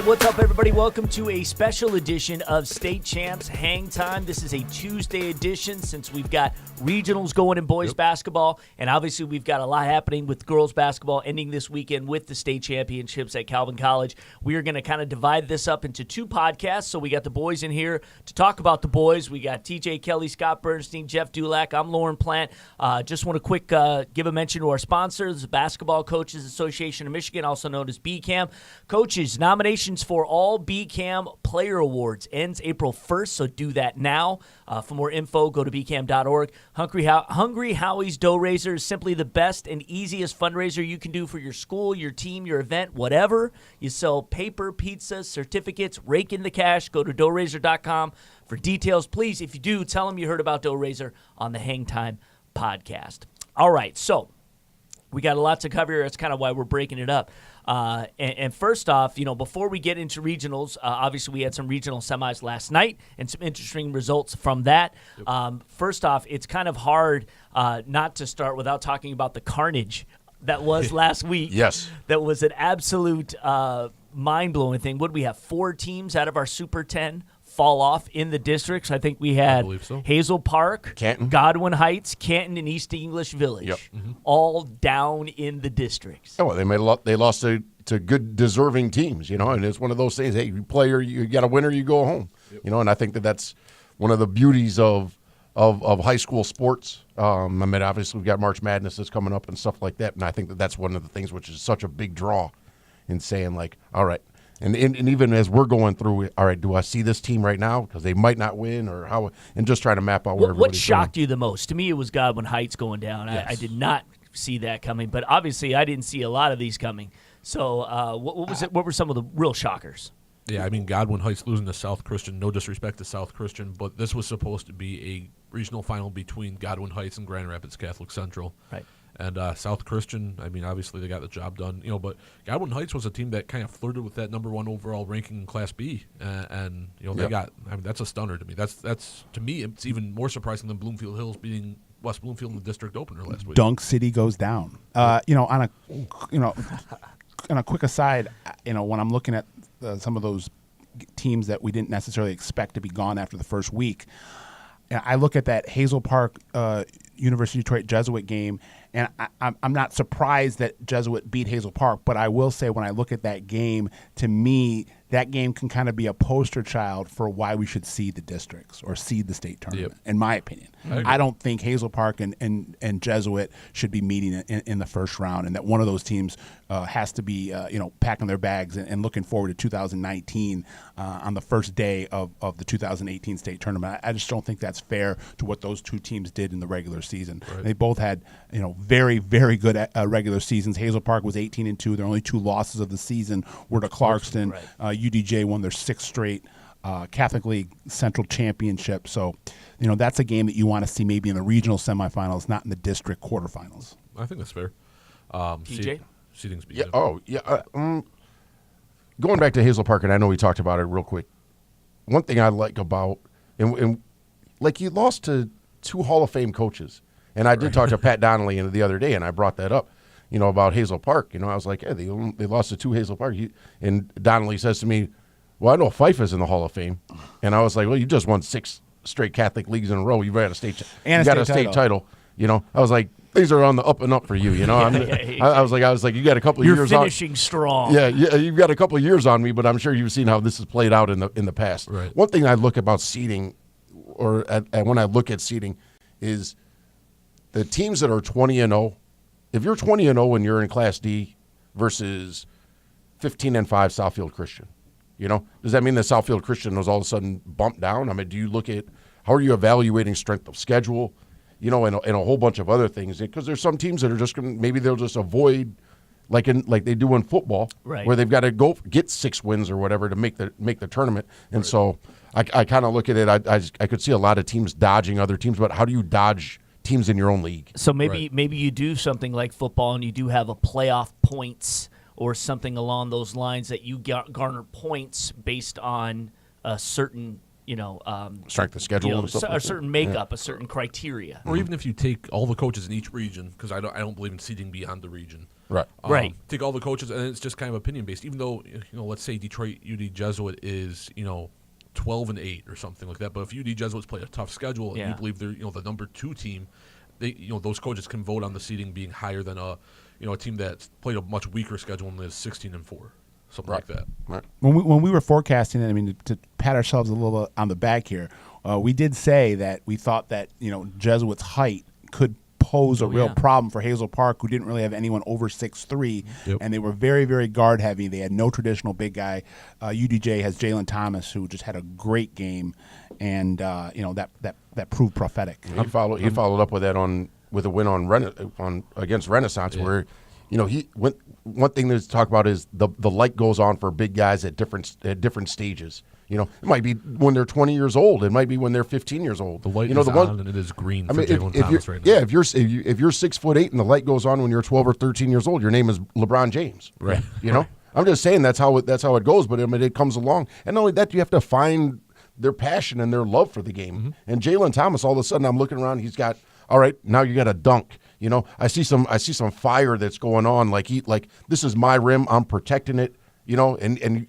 right, what's up, everybody? Welcome to a special edition of State Champs Hang Time. This is a Tuesday edition since we've got regionals going in boys basketball, and obviously we've got a lot happening with girls basketball ending this weekend with the state championships at Calvin College. We are going to kind of divide this up into two podcasts. So we got the boys in here to talk about the boys. We got TJ, Kelley, Scott Burnstein, Jeff Dullack. I'm Lorne Plant. Just want to give a mention to our sponsors, the Basketball Coaches Association of Michigan, also known as BCAM. Coaches, nominations for all BCAM Player Awards ends April 1st, so do that now. For more info, go to bcam.org. Hungry Howie's Dough Raiser is simply the best and easiest fundraiser you can do for your school, your team, your event, whatever. You sell paper, pizza, certificates, rake in the cash. Go to doughraiser.com for details. Please, if you do, tell them you heard about Dough Raiser on the HangTime Podcast. All right, so we got a lot to cover here. That's kind of why we're breaking it up. And first off, before we get into regionals, obviously we had some regional semis last night and some interesting results from that. First off, it's kind of hard not to start without talking about the carnage that was last week. Yes. That was an absolute mind-blowing thing. What did we have? 4 teams out of our Super 10 fall off in the districts. I think we had Hazel Park, Canton, Godwin Heights, Canton, and East English Village, all down in the districts. Oh, well, they lost to good, deserving teams, and it's one of those things. Hey, you play or you got a winner, you go home, and I think that's one of the beauties of high school sports. Obviously we've got March Madness that's coming up and stuff like that, and I think that's one of the things which is such a big draw in saying, like, all right. And even as we're going through, all right, do I see this team right now because they might not win or how? And just trying to map out where everybody's What shocked you the most? To me, it was Godwin Heights going down. Yes. I did not see that coming, but obviously I didn't see a lot of these coming. So what was it? What were some of the real shockers? Yeah, Godwin Heights losing to South Christian. No disrespect to South Christian, but this was supposed to be a regional final between Godwin Heights and Grand Rapids Catholic Central. Right. And South Christian, obviously they got the job done, but Godwin Heights was a team that kind of flirted with that number 1 overall ranking in Class B, and they got. That's a stunner to me. That's to me, it's even more surprising than Bloomfield Hills beating West Bloomfield in the district opener last week. Dunk City goes down. On a quick aside, when I'm looking at some of those teams that we didn't necessarily expect to be gone after the first week, and I look at that Hazel Park University of Detroit Jesuit game, and I'm not surprised that Jesuit beat Hazel Park, but I will say when I look at that game, to me, that game can kind of be a poster child for why we should seed the districts or seed the state tournament, in my opinion. I don't think Hazel Park and Jesuit should be meeting in the first round, and that one of those teams has to be packing their bags and looking forward to 2019 on the first day of the 2018 state tournament. I just don't think that's fair to what those two teams did in the regular season. Right. They both had very, very good regular seasons. Hazel Park was 18-2. Their only 2 losses of the season were to Clarkston. Right. UDJ won their 6th straight Catholic League Central Championship. So, that's a game that you want to see maybe in the regional semifinals, not in the district quarterfinals. I think that's fair. TJ? Seeding's going back to Hazel Park, and I know we talked about it real quick. One thing I like about, and like you lost to 2 Hall of Fame coaches, and I did talk to Pat Donnelly the other day, and I brought that up. About Hazel Park. I was like, hey, they lost to 2 Hazel Park. And Donnelly says to me, well, I know Fife is in the Hall of Fame. And I was like, well, you just won 6 straight Catholic leagues in a row. You've got a state title. I was like, things are on the up and up for you. I was like, you got a couple of years on. You're finishing strong. Yeah, you've got a couple of years on me, but I'm sure you've seen how this has played out in the past. Right. One thing I look about seeding, or when I look at seeding, is the teams that are 20-0. If you're 20-0 and you're in Class D versus 15-5 Southfield Christian, does that mean that Southfield Christian was all of a sudden bumped down? do you look at how are you evaluating strength of schedule, and a whole bunch of other things? Because there's some teams that are just going to maybe they'll just avoid like they do in football, right, where they've got to go get 6 wins or whatever to make the tournament. And so I kind of look at it. I could see a lot of teams dodging other teams, but how do you dodge teams in your own league? So maybe you do something like football and you do have a playoff points or something along those lines that you garner points based on a certain strength of schedule and stuff a like certain that. makeup, a certain criteria. Or even if you take all the coaches in each region, because I don't believe in seeding beyond the region. Right. Right. Take all the coaches, and it's just kind of opinion based. Even though let's say Detroit UD Jesuit is 12-8 or something like that. But if UD Jesuits play a tough schedule, and you believe they're the number 2 team, they those coaches can vote on the seeding being higher than a team that's played a much weaker schedule and is 16-4, something like that. Right. When we were forecasting it, I mean, to pat ourselves a little on the back here, we did say that we thought that Jesuit's height could pose a real problem for Hazel Park, who didn't really have anyone over 6'3", and they were very, very guard heavy. They had no traditional big guy. UDJ has Jalen Thomas, who just had a great game, and that proved prophetic. He followed up with that with a win on against Renaissance, where one thing to talk about is the light goes on for big guys at different stages. It might be when they're 20 years old. It might be when they're 15 years old. The light is on, and it is green for Jalen Thomas right now. Yeah, if you're 6'8" and the light goes on when you're 12 or 13 years old, your name is LeBron James. Right. I'm just saying that's how it goes. But it comes along, and not only that, you have to find their passion and their love for the game. Mm-hmm. And Jalen Thomas, all of a sudden, I'm looking around. He's got, all right, now you got a dunk. I see some fire that's going on. Like this is my rim. I'm protecting it. And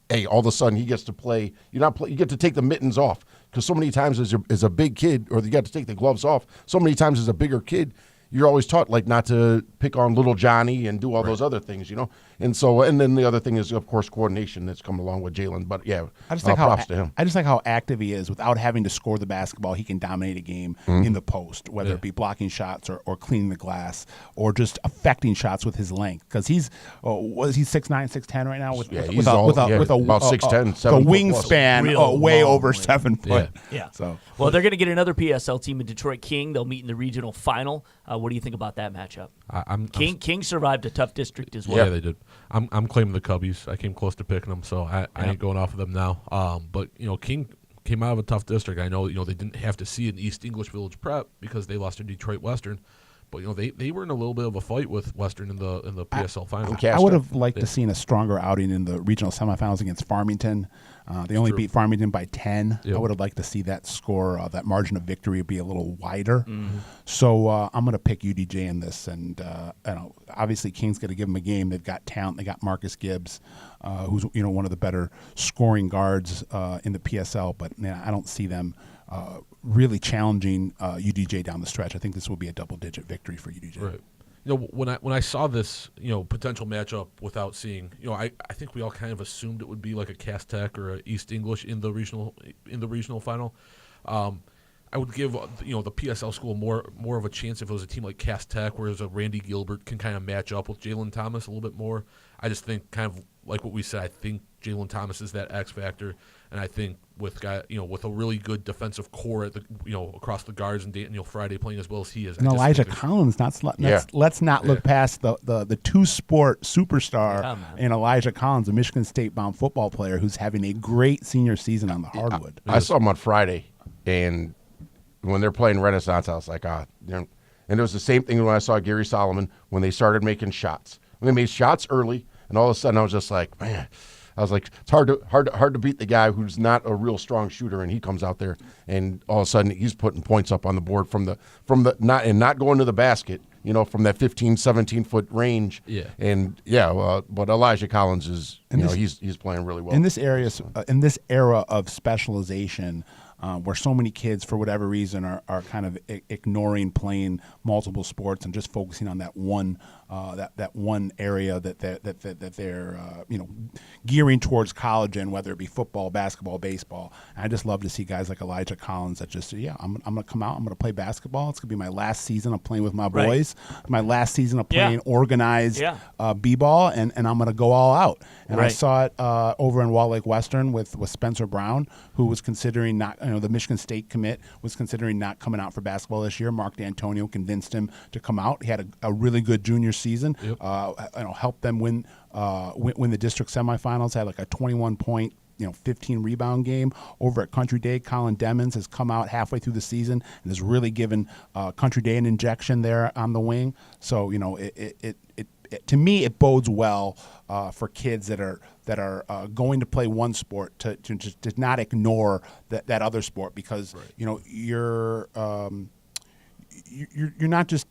hey, all of a sudden he gets to play. You get to take the mittens off, because so many times as a big kid, or you got to take the gloves off. So many times as a bigger kid, you're always taught not to pick on little Johnny and do all those other things, And then the other thing is, of course, coordination that's come along with Jalen. But yeah, props to him. I just like how active he is. Without having to score the basketball, he can dominate a game in the post, whether it be blocking shots or cleaning the glass, or just affecting shots with his length. Because he's 6'9", 6'10" right now with about 6'10", 7 the wingspan way over 7 foot. Yeah. So they're going to get another PSL team in Detroit King. They'll meet in the regional final. What do you think about that matchup? King survived a tough district as well. Yeah, they did. I'm claiming the Cubbies. I came close to picking them, so I ain't going off of them now. But King came out of a tough district. I know they didn't have to see an East English Village Prep because they lost to Detroit Western. But they were in a little bit of a fight with Western in the PSL final. I would have liked to seen a stronger outing in the regional semifinals against Farmington. They only beat Farmington by 10. Yep. I would have liked to see that score, that margin of victory, be a little wider. So I'm going to pick UDJ in this, and obviously King's going to give them a game. They've got talent. They got Marcus Gibbs, who's one of the better scoring guards in the PSL. But I don't see them really challenging UDJ down the stretch. I think this will be a double-digit victory for UDJ. Right. When I saw this potential matchup without seeing I think we all kind of assumed it would be like a Cass Tech or a East English in the regional final. I would give the PSL school more of a chance if it was a team like Cass Tech, whereas a Randy Gilbert can kind of match up with Jalen Thomas a little bit more. I just think kind of like what we said. I think Jalen Thomas is that X factor, and I think with a really good defensive core at the across the guards, and Daniel Friday playing as well as he is. And Elijah Collins. Let's not look past the two-sport superstar in Elijah Collins, a Michigan State-bound football player who's having a great senior season on the hardwood. I saw him on Friday, and when they're playing Renaissance, I was like, and it was the same thing when I saw Gary Solomon when they started making shots. When they made shots early, and all of a sudden I was just like, man. I was like, it's hard to beat the guy who's not a real strong shooter, and he comes out there, and all of a sudden he's putting points up on the board from the not going to the basket, from that 15, 17-foot range. Yeah. And but Elijah Collins is, he's playing really well. In this era of specialization, where so many kids, for whatever reason, are kind of ignoring playing multiple sports and just focusing on that one area that they're gearing towards college in, whether it be football, basketball, baseball. And I just love to see guys like Elijah Collins that just I'm going to come out, I'm going to play basketball. It's going to be my last season of playing with my boys, my last season of playing organized b-ball, and I'm going to go all out. And I saw it over in Wall Lake Western with Spencer Brown, who was considering not, the Michigan State commit was considering not coming out for basketball this year. Mark D'Antonio convinced him to come out. He had a really good junior season. Helped them win the district semifinals. Had like a 21-point, 15 rebound game over at Country Day. Colin Demmons has come out halfway through the season and has really given Country Day an injection there on the wing. So it to me, it bodes well for kids that are going to play one sport to not ignore that other sport, because you're not just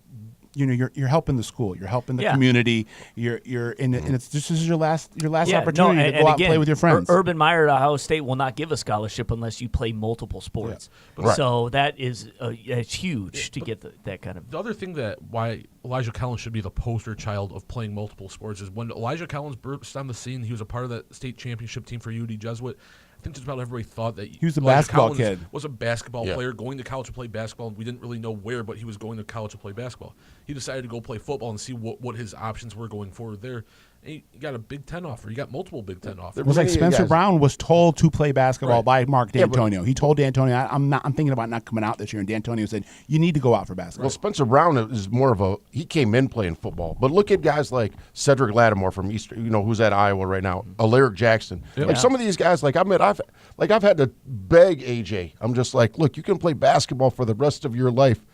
you're helping the school, you're helping the community, you're in and it's this is your last opportunity to go out and play with your friends. Urban Meyer at Ohio State will not give a scholarship unless you play multiple sports. So that is it's huge to get that kind of. The other thing that why Elijah Kellens should be the poster child of playing multiple sports is when Elijah Kellens burst on the scene, he was a part of that state championship team for UD Jesuit. I think just about everybody thought that he was a basketball kid. Was a basketball player going to college to play basketball. We didn't really know where, but he was going to college to play basketball. He decided to go play football and see what his options were going forward there. And he got a Big Ten offer. He got multiple Big Ten offers. It was like Spencer Brown was told to play basketball by Mark D'Antonio. He told D'Antonio, I'm thinking about not coming out this year. And D'Antonio said, you need to go out for basketball. Well, Spencer Brown is more of he came in playing football. But look at guys like Cedric Lattimore from Eastern, who's at Iowa right now, Alaric Jackson. Like some of these guys, I've had to beg AJ. I'm just like, look, you can play basketball for the rest of your life.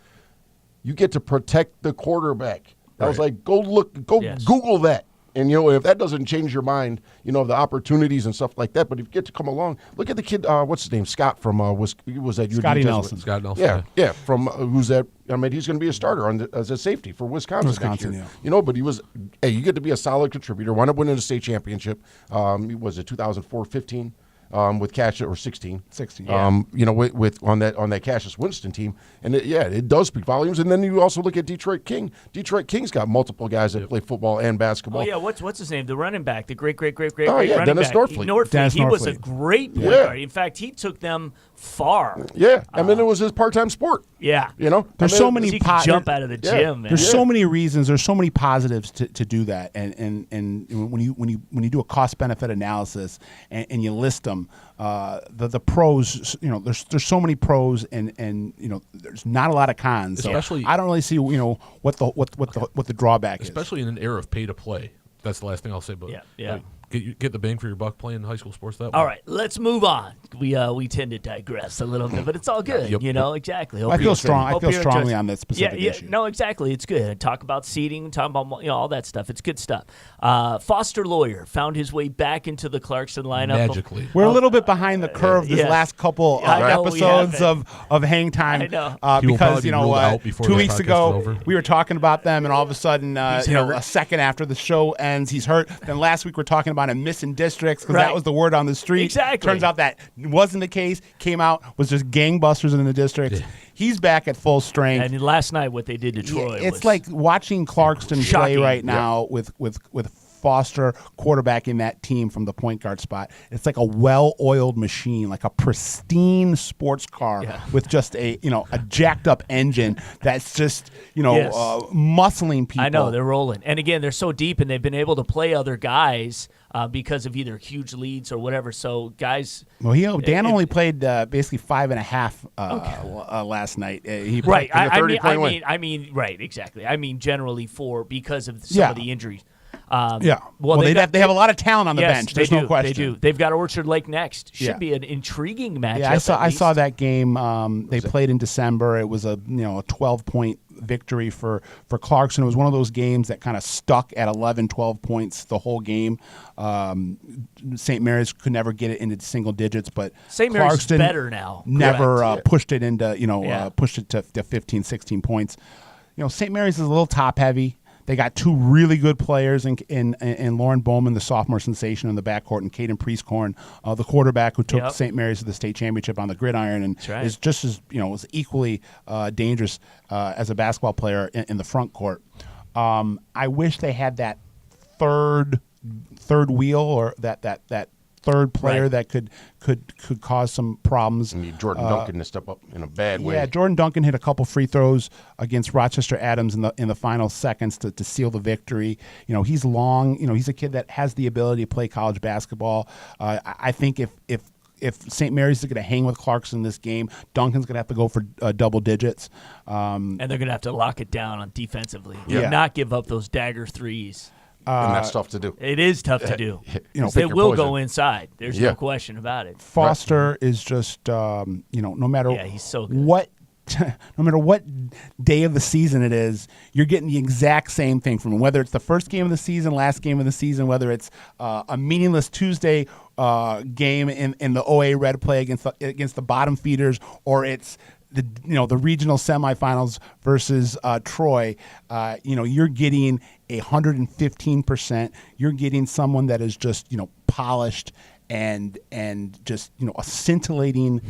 You get to protect the quarterback. I was like, go Google that. And, if that doesn't change your mind, of the opportunities and stuff like that, but if you get to come along, look at the kid, what's his name, Scott from, he was at UD Scotty Jesuit. Nelson. Scott Nelson. Yeah, from, who's that, he's going to be a starter as a safety for Wisconsin next year. Yeah. But he was, you get to be a solid contributor, wound up winning a state championship, was it 2004-15? With Cassius, or 16, with on that Cassius Winston team, and it does speak volumes. And then you also look at Detroit King. Detroit King's got multiple guys that play football and basketball. Oh yeah, what's his name? The running back, the great running Dennis back. Northfleet. He was a great point guard. In fact, he took them far. Yeah, it was his part-time sport. Yeah, there's so many he could jump out of the gym. Man. There's so many reasons. There's so many positives to do that. And when you do a cost-benefit analysis and you list them. The pros, there's so many pros, and there's not a lot of cons. Especially, so I don't really see what the drawback is. Especially in an era of pay to play. That's the last thing I'll say. But get the bang for your buck playing high school sports that way. All right, let's move on. We tend to digress a little bit, but it's all good. Exactly. I feel strongly on that specific issue. No, exactly. It's good. Talk about seating, talk about all that stuff. It's good stuff. Foster Loyer found his way back into the Clarkston lineup. Magically. We're a little bit behind the curve these last couple episodes of HangTime. I know. Because 2 weeks ago we were talking about them, and all of a sudden a second after the show ends, he's hurt. Then last week we're talking about him missing districts because that was the word on the street. Exactly. Turns out that wasn't the case. Came out, was just gangbusters in the districts. Yeah. He's back at full strength. And last night, what they did to Troy, it's like watching Clarkston play right now with Foster quarterbacking that team from the point guard spot. It's like a well-oiled machine, like a pristine sports car with just a jacked up engine that's just muscling people. I know, they're rolling. And again, they're so deep, and they've been able to play other guys because of either huge leads or whatever. So guys, Dan only played basically 5.5 last night. He right. I mean, right, exactly. I mean, generally because of some of the injuries. Well, they have a lot of talent on the bench. There's no question. They do. They've got Orchard Lake next. Should be an intriguing matchup. Yeah, I saw that game. They played in December. It was a 12-point victory for Clarkston. It was one of those games that kind of stuck at 11, 12 points the whole game. St. Mary's could never get it into single digits, but St. Mary's is better now. Never pushed it into pushed it to 15, 16 points. St. Mary's is a little top heavy. They got two really good players in Lauren Bowman, the sophomore sensation in the backcourt, and Caden Priestcorn, the quarterback who took St. Mary's to the state championship on the gridiron, and is just as was equally dangerous as a basketball player in the front court. I wish they had that third wheel or that third player that could cause some problems. And Jordan Duncan to step up in a bad way. Yeah, Jordan Duncan hit a couple free throws against Rochester Adams in the final seconds to seal the victory. He's long. He's a kid that has the ability to play college basketball. I think if St. Mary's is going to hang with Clarkston this game, Duncan's going to have to go for double digits. And they're going to have to lock it down on defensively. Not give up those dagger threes. And that's tough to do. It is tough to do. They will go inside. There's no question about it. Foster is just, no matter he's so good. what no matter what day of the season it is, you're getting the exact same thing from him. Whether it's the first game of the season, last game of the season, whether it's a meaningless Tuesday game in the OA Red play against the bottom feeders, or it's the regional semifinals versus Troy, you're getting 115%. You're getting someone that is just polished and just a scintillating.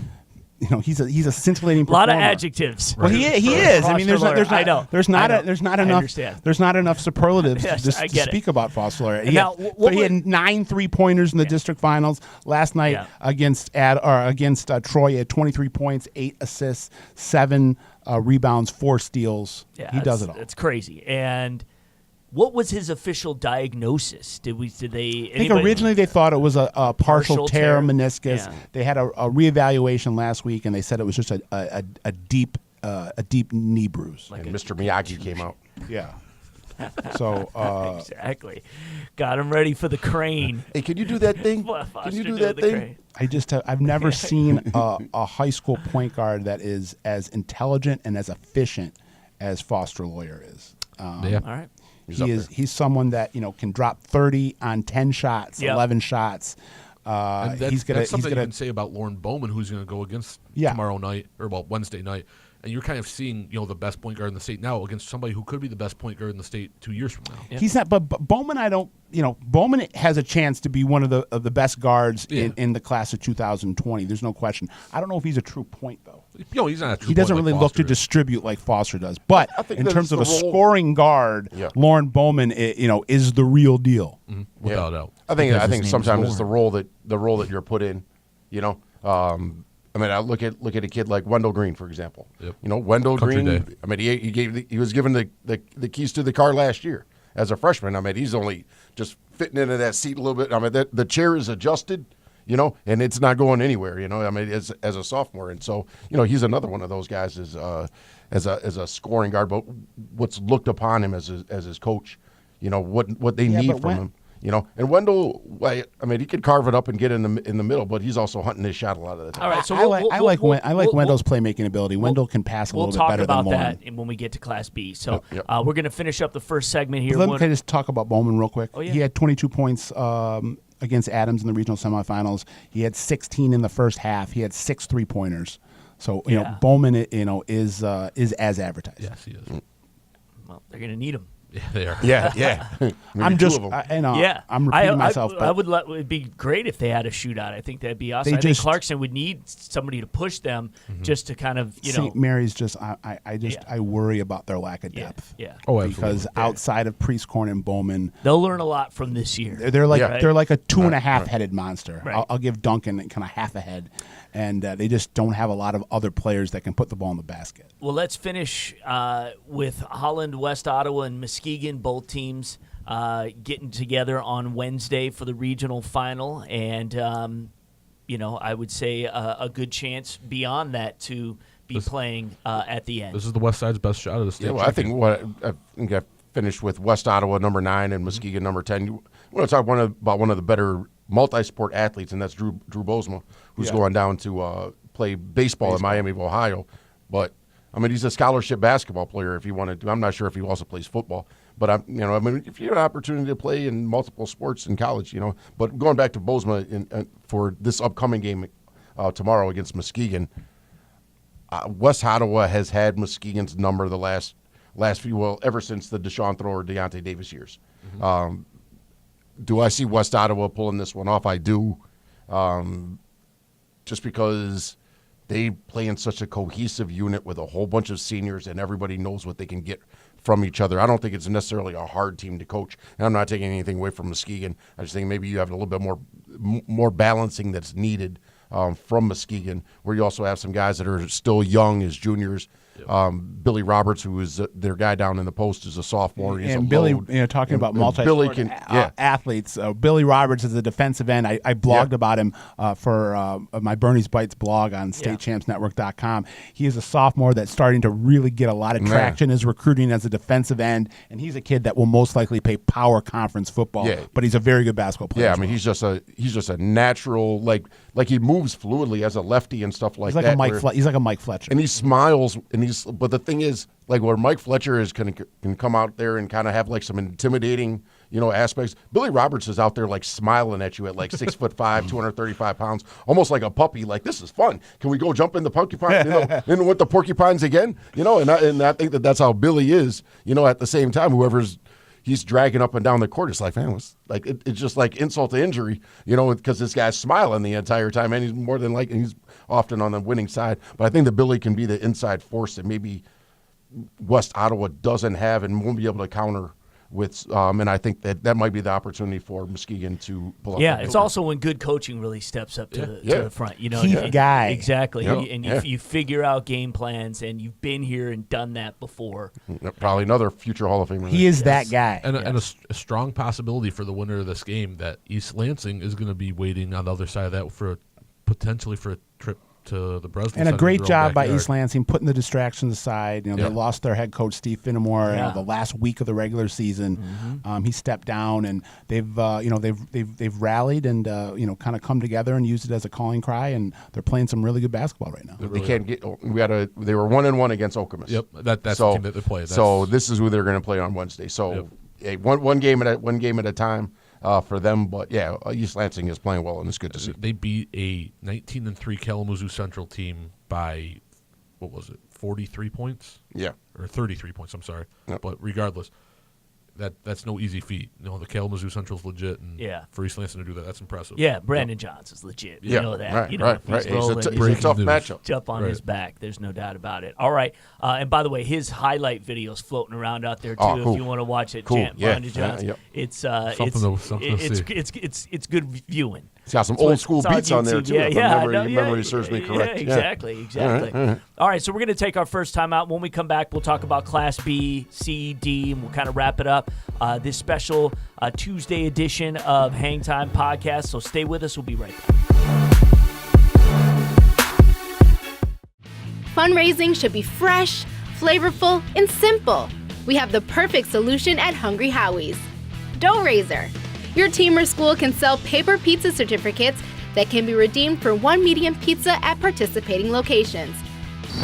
He's a scintillating performer. A lot of adjectives. Well, he is. I mean, there's not enough superlatives to speak about Foster Loyer. He had 9 3-pointers in the district finals last night against Troy. He had 23 points, 8 assists, 7 rebounds, 4 steals. Yeah, he does it all. It's crazy. And what was his official diagnosis? I think originally they thought it was a partial tear meniscus. Yeah. They had a reevaluation last week, and they said it was just a deep knee bruise. And Mr. Miyagi came out. Yeah. So exactly, got him ready for the crane. Hey, can you do that thing? Can you do that thing? Crane. I've never seen a high school point guard that is as intelligent and as efficient as Foster Loyer is. All right. He's someone that can drop 30 on 10 shots, 11 shots. That's something you can say about Lorne Bowman, who's going to go against tomorrow night Wednesday night. And you're kind of seeing, the best point guard in the state now against somebody who could be the best point guard in the state 2 years from now. Yeah. He's not, but Bowman, Bowman has a chance to be one of the best guards in the class of 2020. There's no question. I don't know if he's a true point though. He's not a true He doesn't point really like look to Foster distribute like Foster does. But in terms of a role. scoring guard, Lorne Bowman, is the real deal. Mm-hmm. Without doubt. I think sometimes it's the role that you're put in. I look at a kid like Wendell Green, for example. Yep. Wendell Country Green. Day. He was given the keys to the car last year as a freshman. He's only just fitting into that seat a little bit. The chair is adjusted, and it's not going anywhere. As a sophomore, and so he's another one of those guys as a scoring guard, but what's looked upon him as his coach. What they need from him. And Wendell, he could carve it up and get in the middle, but he's also hunting his shot a lot of the time. All right, so I like Wendell's playmaking ability. Wendell can pass a little bit better than Lorne. We'll talk about that when we get to Class B. So we're going to finish up the first segment here. Can I just talk about Bowman real quick? Oh, yeah. He had 22 points against Adams in the regional semifinals. He had 16 in the first half. He had 6 3-pointers. So Bowman, is as advertised. Yes, he is. Well, they're going to need him. Yeah, they are. Yeah. I'm repeating myself. But it'd be great if they had a shootout. I think that'd be awesome. I think Clarkston would need somebody to push them just to kind of, St. Mary's I worry about their lack of depth. Yeah. Oh, because outside of Priestcorn and Bowman, they'll learn a lot from this year. They're like a 2.5 headed monster. Right. I'll give Duncan kind of half a head, and they just don't have a lot of other players that can put the ball in the basket. Well, let's finish with Holland, West Ottawa, and Muskegon, both teams getting together on Wednesday for the regional final. And, I would say a good chance beyond that to be playing at the end. This is the West Side's best shot of the state. Yeah, well, I think I finished with West Ottawa number 9 and Muskegon number 10. You want to talk about one of the better multi-sport athletes, and that's Drew Bosma, who's going down to play baseball in Miami of Ohio. But he's a scholarship basketball player. If he wanted to, I'm not sure if he also plays football. But if you have an opportunity to play in multiple sports in college, But going back to Bosma for this upcoming game tomorrow against Muskegon, West Ottawa has had Muskegon's number the last few, ever since the Deshaun Thrower, Deontay Davis years. Mm-hmm. Do I see West Ottawa pulling this one off? I do, just because they play in such a cohesive unit with a whole bunch of seniors, and everybody knows what they can get from each other. I don't think it's necessarily a hard team to coach, and I'm not taking anything away from Muskegon. I just think maybe you have a little bit more balancing that's needed from Muskegon, where you also have some guys that are still young as juniors. Billy Roberts, who is their guy down in the post, is a sophomore. He's and a Billy, load. talking about And multi-sport Billy athletes. Billy Roberts is a defensive end. I blogged about him for my Bernie's Bites blog on statechampsnetwork.com. He is a sophomore that's starting to really get a lot of traction as recruiting as a defensive end, and he's a kid that will most likely play power conference football. But he's a very good basketball player. Yeah, I mean, he's just a natural, like he moves fluidly as a lefty and stuff like that. He's like a Mike Fletcher. And he smiles, but the thing is, like where Mike Fletcher can come out there and kind of have like some intimidating, aspects. Billy Roberts is out there like smiling at you at like 6'5", 235 pounds, almost like a puppy. Like, this is fun. Can we go jump in the porcupine, in with the porcupines again? And I think that's how Billy is. At the same time, he's dragging up and down the court. It's like, man, it's just like insult to injury, because this guy's smiling the entire time, and he's often on the winning side. But I think that Billy can be the inside force that maybe West Ottawa doesn't have and won't be able to counter with. And I think that might be the opportunity for Muskegon to pull up. Yeah, it's also when good coaching really steps up to the front. Key guy. Exactly. And you figure out game plans, and you've been here and done that before. Probably another future Hall of Famer. He is that guy. And a strong possibility for the winner of this game that East Lansing is going to be waiting on the other side of that potentially for a trip to the Breslin Center. And a great job by East Lansing putting the distractions aside. They lost their head coach Steve Finnemore the last week of the regular season. He stepped down, and they've rallied and kind of come together and used it as a calling cry, and they're playing some really good basketball right now. They can't get. They were 1-1 against Okemos. Yep, that's the team that they play. So this is who they're going to play on Wednesday. So one game at a time. For them, but East Lansing is playing well, and it's good to see. They beat a 19-3 Kalamazoo Central team by 43 points? Yeah, or 33 points. I'm sorry, but regardless, that's no easy feat. The Kalamazoo Central's legit, and for East Lansing to do that, that's impressive. Yeah, Brandon Johns is legit. You know that. Right. It's a tough matchup. Jump on his back. There's no doubt about it. All right, and by the way, his highlight video's floating around out there too. Cool. If you want to watch it, Brandon Johns. It's it's good viewing. It's got some old school beats on there too. If memory serves me correct. Exactly. All right, so we're going to take our first time out. When we come back, we'll talk about Class B, C, D, and we'll kind of wrap it up. This special Tuesday edition of HangTime Podcast. So stay with us. We'll be right back. Fundraising should be fresh, flavorful, and simple. We have the perfect solution at Hungry Howie's. Dough Raiser. Your team or school can sell paper pizza certificates that can be redeemed for one medium pizza at participating locations.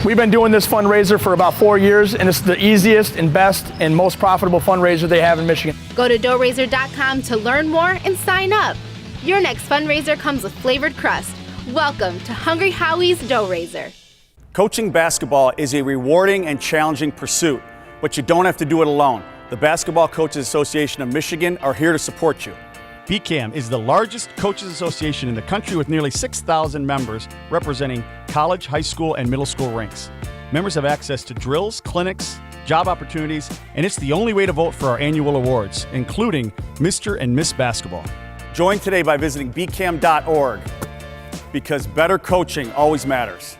We've been doing this fundraiser for about 4 years, and it's the easiest and best and most profitable fundraiser they have in Michigan. Go to doughraiser.com to learn more and sign up. Your next fundraiser comes with flavored crust. Welcome to Hungry Howie's Dough Raiser. Coaching basketball is a rewarding and challenging pursuit, but you don't have to do it alone. The Basketball Coaches Association of Michigan are here to support you. BCAM is the largest coaches association in the country with nearly 6,000 members representing college, high school, and middle school ranks. Members have access to drills, clinics, job opportunities, and it's the only way to vote for our annual awards, including Mr. and Miss Basketball. Join today by visiting bcam.org, because better coaching always matters.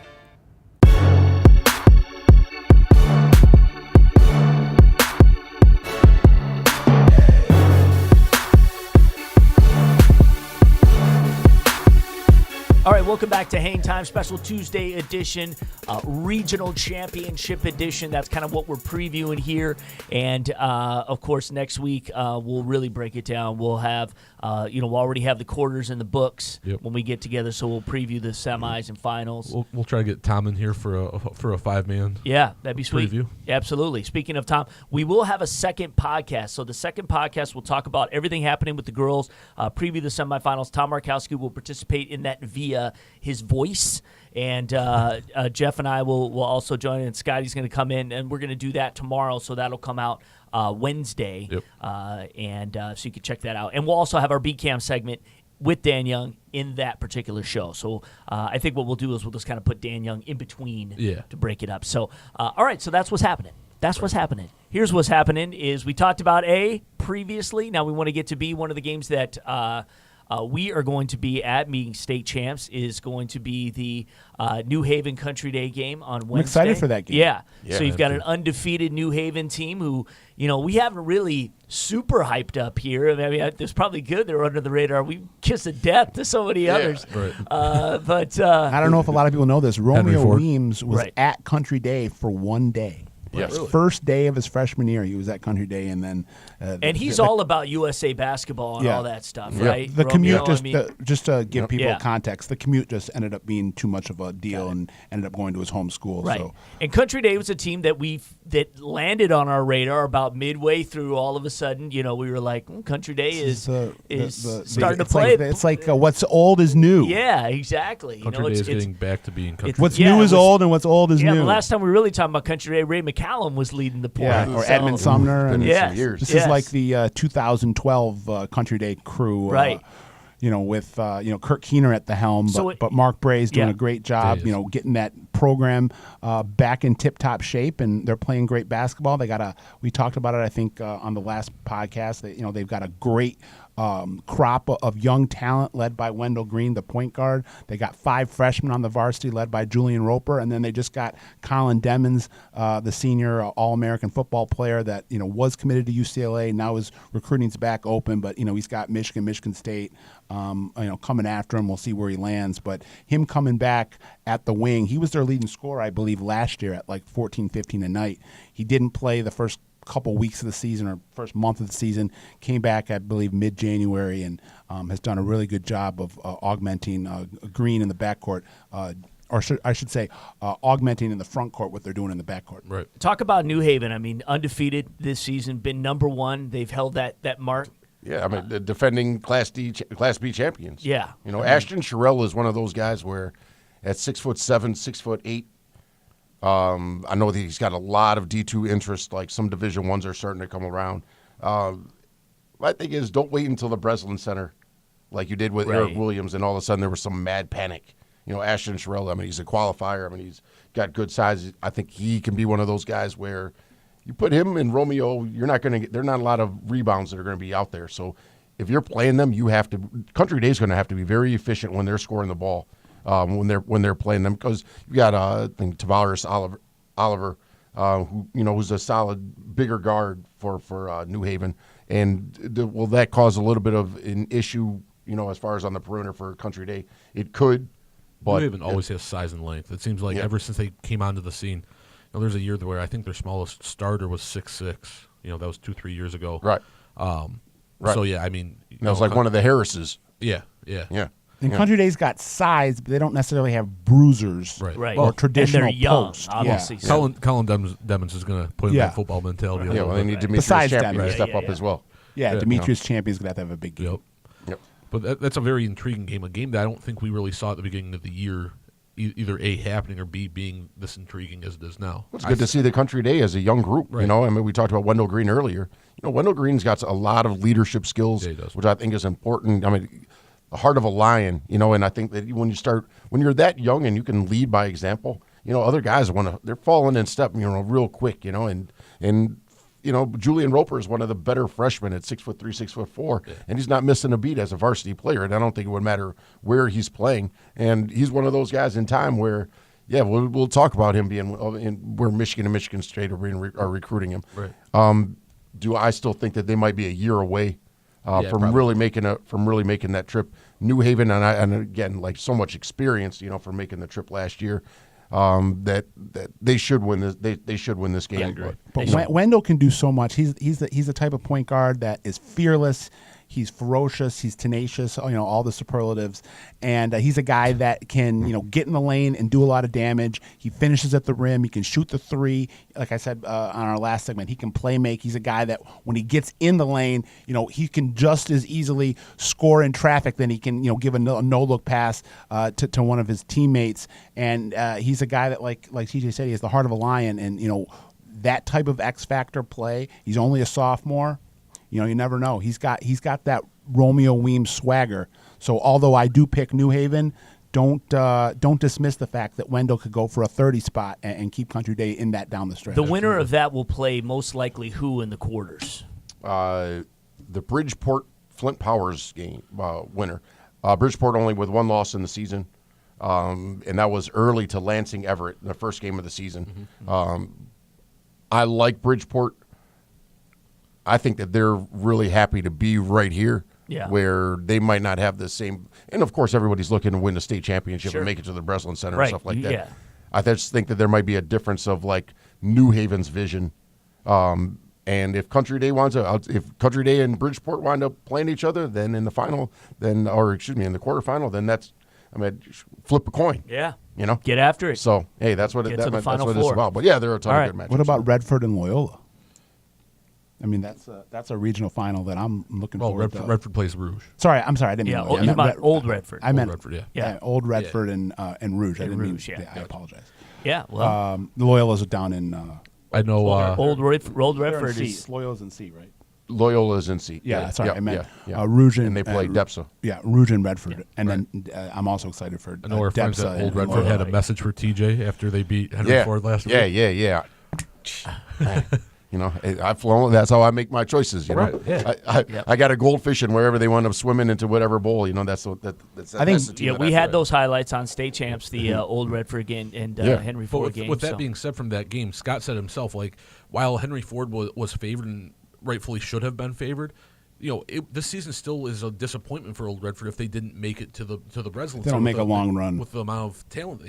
All right, welcome back to Hang Time, special Tuesday edition, regional championship edition. That's kind of what we're previewing here. And, of course, next week we'll really break it down. We'll have, we'll already have the quarters in the books when we get together, so we'll preview the semis and finals. We'll try to get Tom in here for a five-man Yeah, that'd be sweet. Preview. Absolutely. Speaking of Tom, we will have a second podcast. So the second podcast will talk about everything happening with the girls, preview the semifinals. Tom Markowski will participate in that via his voice, and Jeff and I will also join in. Scotty's going to come in, and we're going to do that tomorrow, so that'll come out Wednesday, and so you can check that out. And we'll also have our BCAM segment with Dan Young in that particular show. So I think what we'll do is we'll just kind of put Dan Young in between to break it up. So, all right, so that's what's happening. That's what's happening. Here's what's happening is we talked about A previously. Now we want to get to B, one of the games that we are going to be at meeting state champs is going to be the New Haven Country Day game on Wednesday. I'm excited for that game. Yeah. Yeah, So you've got an undefeated New Haven team who, we haven't really super hyped up here. I mean, it's probably good they're under the radar. We kiss of death to so many others. Right. But I don't know if a lot of people know this. Romeo Ford. Weems was Right. at Country Day for one day. Yes. His first day of his freshman year, he was at Country Day, and then and he's all about USA basketball and Yeah. all that stuff, Yeah. right? the commute Romeo, just to give people Yeah. context, the commute just ended up being too much of a deal and ended up going to his home school. Right. So And Country Day was a team that that landed on our radar about midway through. All of a sudden, we were like, Country Day is starting to it's play. Like, it's like what's old is new. Yeah, exactly. Country Day is getting back to being country. What's Yeah, new it is was- old, and what's old is Yeah, new. the last time we were really talking about Country Day, Ray McCallum was leading the point. Yeah, or So- Edmund Sumner. Been And Yes. some years. This Yes. is like the 2012 Country Day crew. Right. With Kurt Keener at the helm, So but Mark Bray's doing yeah. a great job, He is. getting that program back in tip-top shape, and they're playing great basketball. We talked about it, I think, on the last podcast. They've got a great crop of young talent led by Wendell Green, the point guard. They got 5 freshmen on the varsity led by Julian Roper, and then they just got Colin Demmons, the senior All-American football player that was committed to UCLA. Now his recruiting's back open, but he's got Michigan State, coming after him. We'll see where he lands, but him coming back at the wing, he was their leading scorer, I believe, last year at like 14, 15 a night. He didn't play the first couple weeks of the season or first month of the season, came back, I believe, mid-January, and has done a really good job of augmenting Green in the backcourt, I should say augmenting in the front court what they're doing in the backcourt. Right. Talk about New Haven. I mean, undefeated this season, been number 1. They've held that mark. Yeah, I mean, the defending Class B champions. Yeah. Ashton Sherrill is one of those guys where at 6'7", 6'8", I know that he's got a lot of D2 interest, like some Division I's are starting to come around. My thing is, don't wait until the Breslin Center, like you did with Right. Eric Williams, and all of a sudden there was some mad panic. Ashton Sherrill, I mean, he's a qualifier. I mean, he's got good size. I think he can be one of those guys where you put him and Romeo, you're not going to get – there are not a lot of rebounds that are going to be out there. So if you're playing them, you have to – Country Day's going to have to be very efficient when they're scoring the ball. When they're playing them, because you got I think Tavares Oliver, who's a solid bigger guard for New Haven, and will that cause a little bit of an issue, as far as on the perimeter for Country Day? It could, but New Haven always has size and length. It seems like ever since they came onto the scene, there's a year where I think their smallest starter was 6'6". That was 2-3 years ago. right. Right. So yeah, I mean, That was like one of the Harrises. Yeah. And Country Day's got size, but they don't necessarily have bruisers Right. or traditional and they're young, post. obviously. Yeah. So- Colin Demmons is going to put in Yeah. that football mentality. a Yeah, little well, they bit. need Demetrius Besides Champion them, to yeah, step up as well. Yeah, Demetrius Champion's going to have a big game. Yep. Yep. But that's a very intriguing game. A game that I don't think we really saw at the beginning of the year, either A, happening, or B, being this intriguing as it is now. It's good to see the Country Day as a young group. Right. I mean, we talked about Wendell Green earlier. Wendell Green's got a lot of leadership skills, Yeah, he does. which I think is important. I mean, the heart of a lion, and I think that when you're that young and you can lead by example, other guys they're falling in step, real quick, and Julian Roper is one of the better freshmen at 6'3", 6'4", and he's not missing a beat as a varsity player. And I don't think it would matter where he's playing. And he's one of those guys in time where, we'll talk about him being where Michigan and Michigan State are recruiting him. Right. Do I still think that they might be a year away from probably. really making that trip? New Haven and again, like so much experience, from making the trip last year. That they should win this. They should win this game. But Wendell can do so much. He's the type of point guard that is fearless. He's ferocious. He's tenacious. All the superlatives. And he's a guy that can get in the lane and do a lot of damage. He finishes at the rim. He can shoot the three. Like I said on our last segment, he can play make. He's a guy that when he gets in the lane, he can just as easily score in traffic than he can give a no look pass to one of his teammates. And he's a guy that like CJ said, he has the heart of a lion. And that type of X factor play. He's only a sophomore. You never know. He's got that Romeo Weems swagger. So although I do pick New Haven, don't dismiss the fact that Wendell could go for a 30 spot and keep Country Day in that down the stretch. The winner of that will play most likely who in the quarters? The Bridgeport Flint Powers game winner. Bridgeport only with one loss in the season, and that was early to Lansing Everett in the first game of the season. I like Bridgeport. I think that they're really happy to be right here, where they might not have the same. And of course, everybody's looking to win the state championship and make it to the Breslin Center and stuff like that. Yeah. I just think that there might be a difference of like New Haven's vision. And if Country Day and Bridgeport wind up playing each other, then in the final, in the quarterfinal, then flip a coin. Yeah. You know, get after it. So hey, that's what Get to the final it's four. about. But yeah, there are a ton All of right. good matches. What about Redford and Loyola? I mean, that's a regional final that I'm looking forward to. Redford plays Rouge. Sorry, I'm sorry, I didn't. Yeah, mean you meant Old Redford. I meant Old Redford, Old Redford and Rouge. I didn't Rouge, mean. yeah. I apologize. Yeah, well, The Loyola's are down in. I know. Old Redford they're in C. is Loyola's in C, right? Loyola's in C. Yeah, sorry, I meant yeah. Rouge And they play Depsa. Yeah, Rouge and Redford, and then I'm also excited for I know our friends Depsa at Old and Redford Loyola. had a message for TJ after they beat Henry Ford last week. Yeah. You know, I've flown. That's how I make my choices. You know, Right, yeah. I got a goldfish, and wherever they wind up swimming into whatever bowl, you know, that's the team. yeah. that We I had feel. those highlights on State Champs, the Old Redford game and Henry But Ford with, game. with that so. being said from that game, Scott said himself, like, while Henry Ford was favored and rightfully should have been favored, you know, this season still is a disappointment for Old Redford if they didn't make it to the Breslin. They don't make a long run with the amount of talent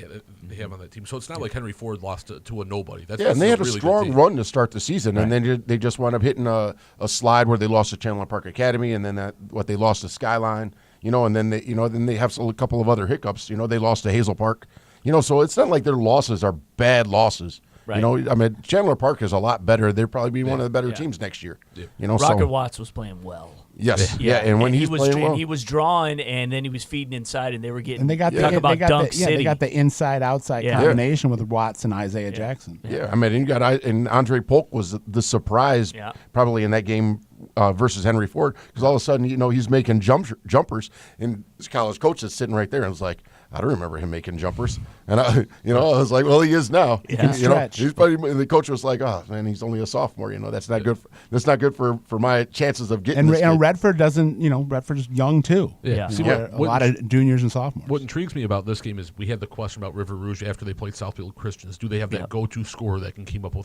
they have on that team. So it's not like Henry Ford lost to a nobody. That's and they had a really strong run to start the season, and then they just wound up hitting a slide where they lost to Chandler Park Academy, and then they lost to Skyline, you know, and then they have a couple of other hiccups. You know, they lost to Hazel Park, you know, so it's not like their losses are bad losses. Right. You know, I mean, Chandler Park is a lot better. They'll probably be one of the better teams next year. Yeah. You know, Rocket Watts was playing well. Yes, and when he was playing well, he was drawing, and then he was feeding inside, and they were getting. And they got Dunk City. they got the inside-outside combination with Watts and Isaiah Jackson. Yeah, I mean, and Andre Polk was the surprise probably in that game versus Henry Ford, because all of a sudden, you know, he's making jumpers, and this college coach is sitting right there and was like, I don't remember him making jumpers, and I was like, well, he is now. He can stretch. He's probably, the coach was like, oh man, he's only a sophomore. You know, that's not good. That's not good for my chances of getting. And Redford doesn't, you know, Redford's young too. Yeah. See, a lot of juniors and sophomores. What intrigues me about this game is we had the question about River Rouge after they played Southfield Christians. Do they have that go-to scorer that can keep up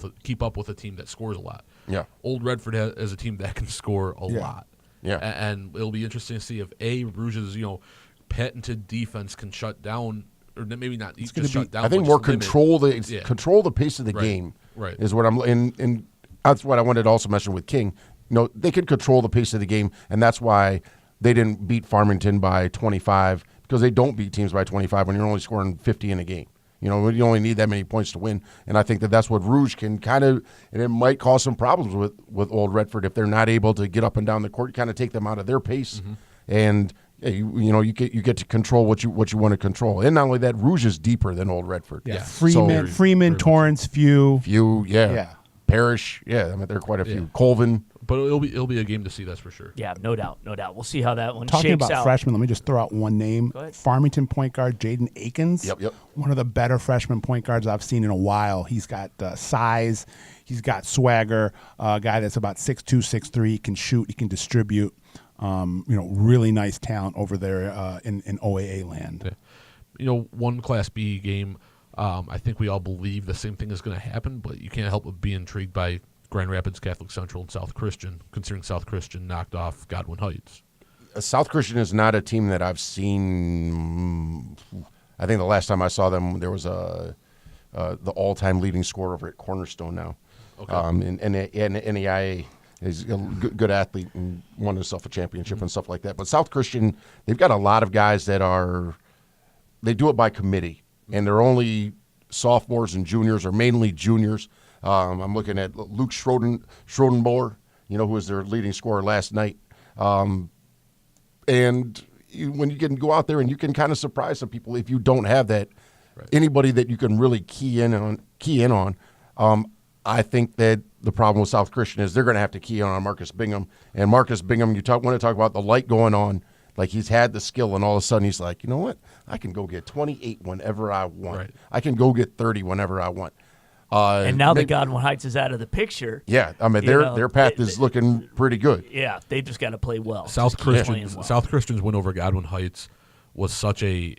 with a team that scores a lot? Yeah. Old Redford has a team that can score a lot. Yeah. And it'll be interesting to see if Rouge's, you know, patented defense can shut down, or maybe not just shut down. I think but more just control the pace of the game. Right. Is what I'm and that's what I wanted to also mention with King. You know, they could control the pace of the game, and that's why they didn't beat Farmington by 25, because they don't beat teams by 25 when you're only scoring 50 in a game. You know, you only need that many points to win, and I think that's what Rouge can kind of, and it might cause some problems with Old Redford if they're not able to get up and down the court, kind of take them out of their pace, and you get to control what you want to control, and not only that, Rouge is deeper than Old Redford. Yeah, Freeman, Torrance, Few, Parrish, I mean, there are quite a few. Colvin. But it'll be a game to see, that's for sure. Yeah, no doubt. We'll see how that one Talking shakes about out. freshmen, let me just throw out one name. Go ahead. Farmington point guard Jaden Akins. Yep. One of the better freshman point guards I've seen in a while. He's got size. He's got swagger. A guy that's about 6'2", 6'3". He can shoot. He can distribute. You know, really nice talent over there in OAA land. Yeah. You know, one Class B game, I think we all believe the same thing is going to happen, but you can't help but be intrigued by Grand Rapids Catholic Central and South Christian, considering South Christian knocked off Godwin Heights. South Christian is not a team that I've seen. I think the last time I saw them, there was the all-time leading scorer over at Cornerstone now. Okay. In NEIA. He's a good athlete and won himself a championship and stuff like that. But South Christian, they've got a lot of guys that they do it by committee, and they're only sophomores and juniors, or mainly juniors. I'm looking at Luke Schrodenboer, you know, who was their leading scorer last night. And when you can go out there and you can kind of surprise some people if you don't have that anybody that you can really key in on. I think that the problem with South Christian is they're going to have to key in on Marcus Bingham. And Marcus Bingham, want to talk about the light going on. Like, he's had the skill, and all of a sudden he's like, you know what? I can go get 28 whenever I want. Right. I can go get 30 whenever I want. And now that Godwin Heights is out of the picture. Yeah, I mean, their path is looking pretty good. Yeah, they just got to play well. South Christian's win over Godwin Heights was such a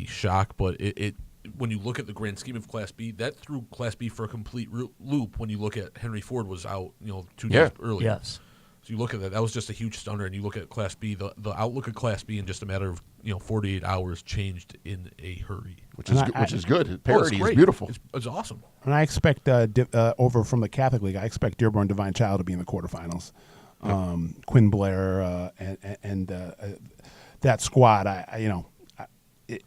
shock, but it when you look at the grand scheme of Class B, that threw Class B for a complete loop. When you look at Henry Ford was out, 2 days earlier. Yes. So you look at that. That was just a huge stunner. And you look at Class B, the outlook of Class B in just a matter of 48 hours changed in a hurry. Which is good. Parity is beautiful. It's awesome. And I expect over from the Catholic League, I expect Dearborn Divine Child to be in the quarterfinals. Quinn Blair and that squad.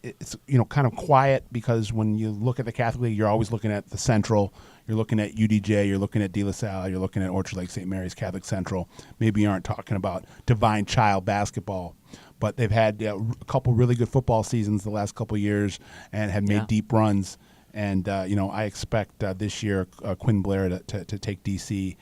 It's kind of quiet because when you look at the Catholic League, you're always looking at the Central. You're looking at UDJ. You're looking at De La Salle. You're looking at Orchard Lake St. Mary's Catholic Central. Maybe you aren't talking about Divine Child basketball, but they've had a couple really good football seasons the last couple of years and have made deep runs. And I expect this year Quinn Blair to take DC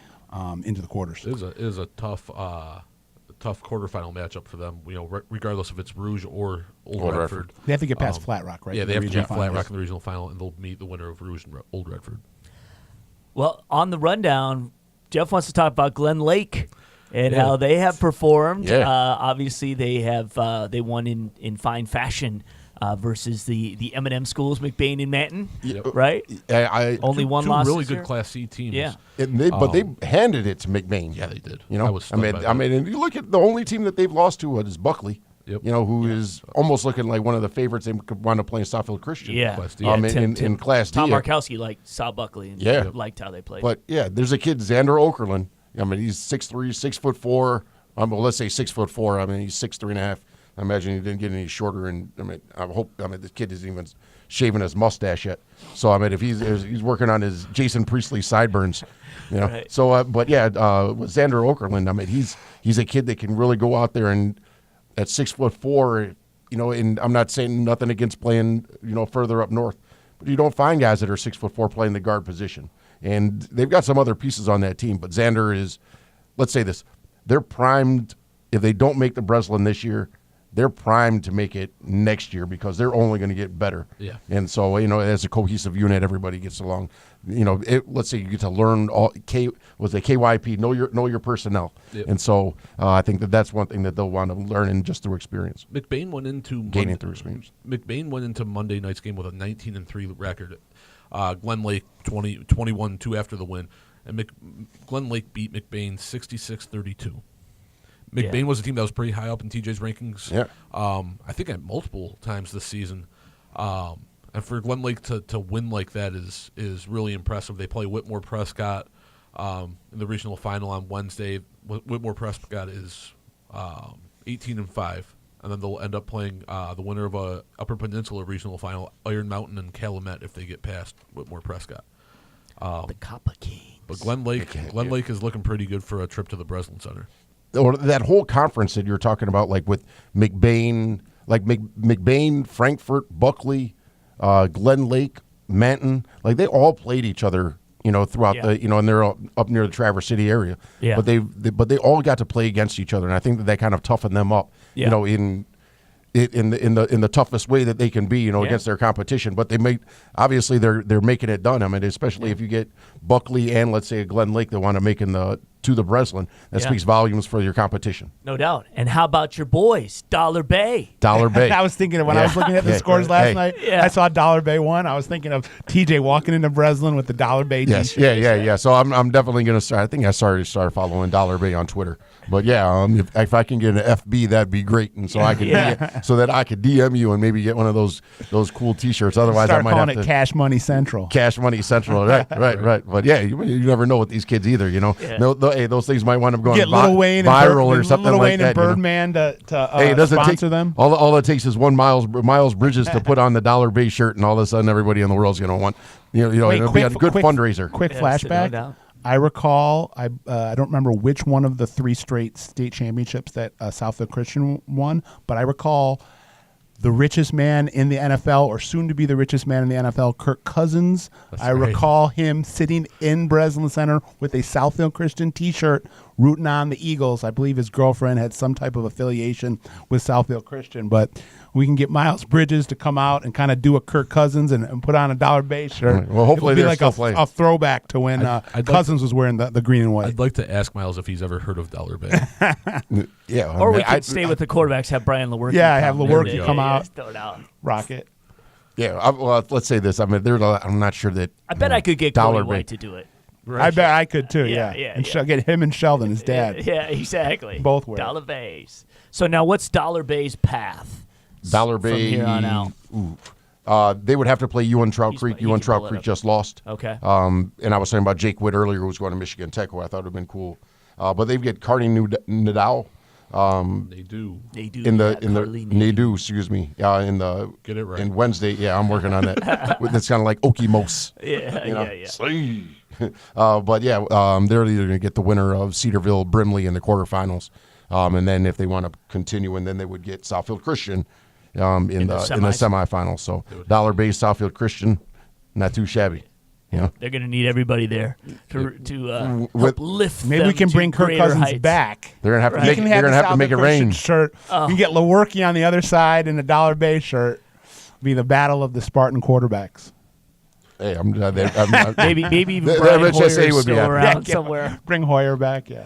into the quarters. It is a tough quarterfinal matchup for them. Regardless if it's Rouge or Old Redford. They have to get past Flat Rock, right? Yeah, they have to get Flat Rock in the regional final, and they'll meet the winner of Rouge and Old Redford. Well, on the rundown, Jeff wants to talk about Glen Lake and how they have performed. Yeah. Obviously, they won in fine fashion versus the M&M schools, McBain and Manton, right? Only one loss. Two really good Class C teams. Yeah. But they handed it to McBain. Yeah, they did. And you look at the only team that they've lost to is Buckley. Yep. Who is almost looking like one of the favorites. They could wind up playing Southfield Christian. Yeah. In Class D. Tom Markowski saw Buckley and liked how they played. But there's a kid, Xander Okerlund. I mean, he's 6'3", 6'4". Let's say 6'4". I mean, he's 6'3.5". I imagine he didn't get any shorter. And I hope this kid isn't even shaving his mustache yet. So if he's working on his Jason Priestley sideburns, Right. So with Xander Okerlund, he's a kid that can really go out there and at 6'4", and I'm not saying nothing against playing, further up north, but you don't find guys that are 6'4" playing the guard position. And they've got some other pieces on that team, but Xander is, let's say this, they're primed. If they don't make the Breslin this year, they're primed to make it next year because they're only going to get better. Yeah. And so, as a cohesive unit, everybody gets along. Let's say you get to learn KYP, know your personnel. Yep. And so I think that's one thing that they'll want to learn just through experience. McBain went into gaining through experience. McBain went into Monday night's game with a 19-3 record. Glen Lake 21-2 after the win, and Glen Lake beat McBain 66-32. McBain was a team that was pretty high up in TJ's rankings. Yeah. I think at multiple times this season. And for Glen Lake to win like that is really impressive. They play Whitmore Prescott in the regional final on Wednesday. Whitmore Prescott is 18-5, and then they'll end up playing the winner of a Upper Peninsula regional final, Iron Mountain and Calumet, if they get past Whitmore Prescott. The Coppa Kings. But Glen Lake is looking pretty good for a trip to the Breslin Center. Or that whole conference that you're talking about, like with McBain, McBain, Frankfurt, Buckley, Glen Lake, Manton, like they all played each other, throughout and they're up near the Traverse City area. Yeah. But they all got to play against each other, and I think that kind of toughened them up, in the toughest way that they can be, against their competition. But obviously they're making it done. I mean, especially if you get Buckley and let's say a Glen Lake that want to make to the Breslin, that speaks volumes for your competition. No doubt. And how about your boys, Dollar Bay? Dollar Bay. I was thinking of when I was looking at the scores last night. Yeah. I saw Dollar Bay won. I was thinking of TJ walking into Breslin with the Dollar Bay Yes, t-shirt. yeah. So I'm definitely going to start. I think I started following Dollar Bay on Twitter. But if I can get an FB, that'd be great, and so I could so that I could DM you and maybe get one of those cool T-shirts. Otherwise, Start I might calling have it to Cash Money Central. Cash Money Central, right. But you never know with these kids either. Those things might wind up going Get Lil Wayne viral or something Lil like Wayne that. and Birdman to it doesn't sponsor take, them. All it takes is one Miles Bridges to put on the Dollar Bay shirt, and all of a sudden everybody in the world's going to want. It'll be a good fundraiser. Quick Yes, flashback. no doubt. I recall, I don't remember which one of the 3 straight state championships that Southfield Christian won, but I recall the richest man in the NFL, or soon to be the richest man in the NFL, Kirk Cousins. That's I right. recall him sitting in Breslin Center with a Southfield Christian T-shirt, rooting on the Eagles. I believe his girlfriend had some type of affiliation with Southfield Christian, but we can get Miles Bridges to come out and kind of do a Kirk Cousins and put on a Dollar Bay shirt. Well, hopefully it would be they're like still playing. a throwback to when Cousins was wearing the green and white. I'd like to ask Miles if he's ever heard of Dollar Bay. Yeah, Or we could stay with the quarterbacks, have Brian Lewerke have Lewerke come out. Throw it out. Rocket. Yeah, well, let's say this. I mean, I'm not sure that. I bet I could get Dollar Cody Bay. White to do it. I bet I could too. Yeah, Yeah, yeah, and yeah. get him and Sheldon, his dad. Yeah, exactly. Both wear it. Dollar Bay's. So now what's Dollar Bay's path? Dollar from Bay here on out. They would have to play UN Trout He's- Creek. he UN can Trout pull it Creek up. just lost. Okay. And I was talking about Jake Witt earlier, who was going to Michigan Tech, who I thought would have been cool. But they've got Carney Nadal. They do. They do. In the Carly Nadu, excuse me. In the Get it right. In Wednesday, yeah, I'm working on that. It's kind of like Okemos. Yeah, You know? yeah. Slay. But yeah, they're either going to get the winner of Cedarville Brimley in the quarterfinals, and then if they want to continue, and then they would get Southfield Christian in the semifinals. So Dollar Bay, Southfield Christian, not too shabby. Yeah, They're going to need everybody there to help With- lift. Maybe them we can to bring Kirk greater Cousins heights. back. they're going to have to Right. make You it. can They're going to have to the make it Southfield Christian rain. Shirt. You can get Lewerke on the other side and the Dollar Bay shirt. Be the battle of the Spartan quarterbacks. Hey, I'm Maybe even The Brian MHSA Hoyer's would be still happy. around somewhere. Bring Hoyer back. Yeah.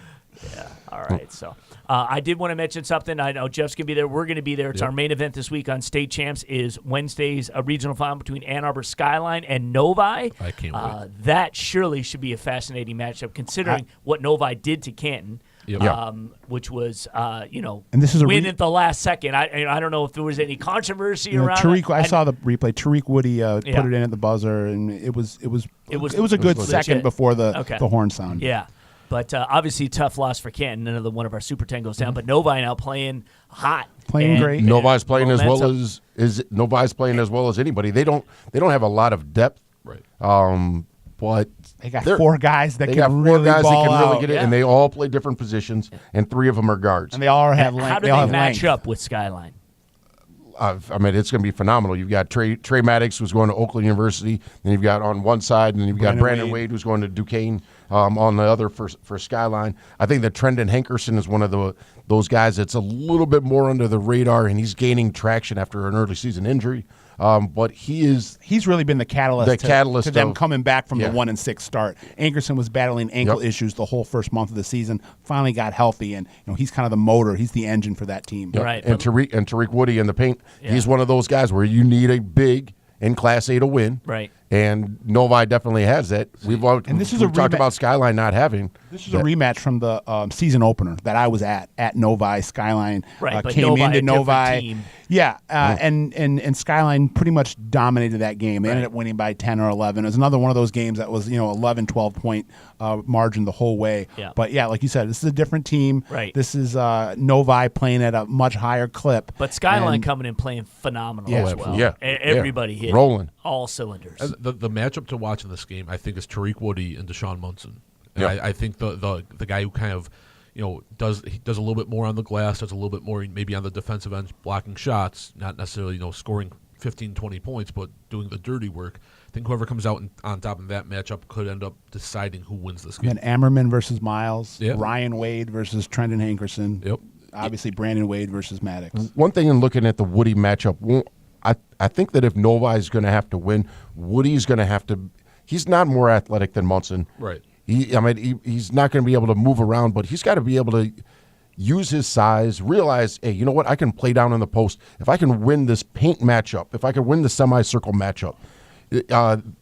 All right, so I did want to mention something. I know Jeff's going to be there. We're going to be there. It's our main event this week on State Champs is Wednesday's a regional final between Ann Arbor Skyline and Novi. I can't wait. That surely should be a fascinating matchup considering what Novi did to Canton. Yep. Which was, And this is a win at the last second. I don't know if there was any controversy around Tariq, it. I saw the replay. Tariq Woody put Yeah. it in at the buzzer, and it was a good legit. second before the horn sound. Yeah. But obviously, tough loss for Canton. Another one of our Super 10 goes down. But Novi now playing hot, Playing great. Novi's playing as well momentum. as Novi's playing as well as anybody. They don't have a lot of depth. Right. But They got they're- four guys that they can got four really guys ball that can really out. get it, Yeah. and they all play different positions, and three of them are guards. And they all have length. How do they all they have match length. up with Skyline? I mean, it's going to be phenomenal. You've got Trey Maddox, who's going to Oakland University. Then you've got on one side, and then you've got Brandon Wade, who's going to Duquesne on the other for Skyline. I think that Trendon Hankerson is one of those guys that's a little bit more under the radar, and he's gaining traction after an early season injury. But he's really been the catalyst, to them of- coming back from yeah. the 1-6 start. Ankerson was battling ankle issues the whole first month of the season. Finally got healthy, and he's kind of the motor. He's the engine for that team. Right. And Tariq Woody in the paint. He's one of those guys where you need a big in Class A to win. Right. And Novi definitely has that. We've talked about Skyline not having. This is a rematch from the season opener that I was at Novi. Skyline Right, but came Novi, into a different Novi. team. Yeah, and Skyline pretty much dominated that game. They ended up winning by 10 or 11. It was another one of those games that was 11, 12-point margin the whole way. Yeah. But yeah, like you said, this is a different team. Right. This is Novi playing at a much higher clip. But Skyline And- coming in playing phenomenal Yeah. as well. Yeah. Everybody hit Rolling. all cylinders. The matchup to watch in this game, I think, is Tariq Woody and Deshaun Munson. And Yeah. I think the guy who kind of does a little bit more on the glass, does a little bit more maybe on the defensive end, blocking shots, not necessarily scoring 15, 20 points, but doing the dirty work. I think whoever comes out on top in that matchup could end up deciding who wins this game. And Ammerman versus Miles. Yeah. Ryan Wade versus Trendon Hankerson. Yep. Obviously, Brandon Wade versus Maddox. One thing in looking at the Woody matchup, I think that if Novi is going to have to win, Woody's going to have to. He's not more athletic than Munson. Right. He's not going to be able to move around, but he's got to be able to use his size, realize, hey, you know what? I can play down in the post. If I can win this paint matchup, if I can win the semicircle matchup, on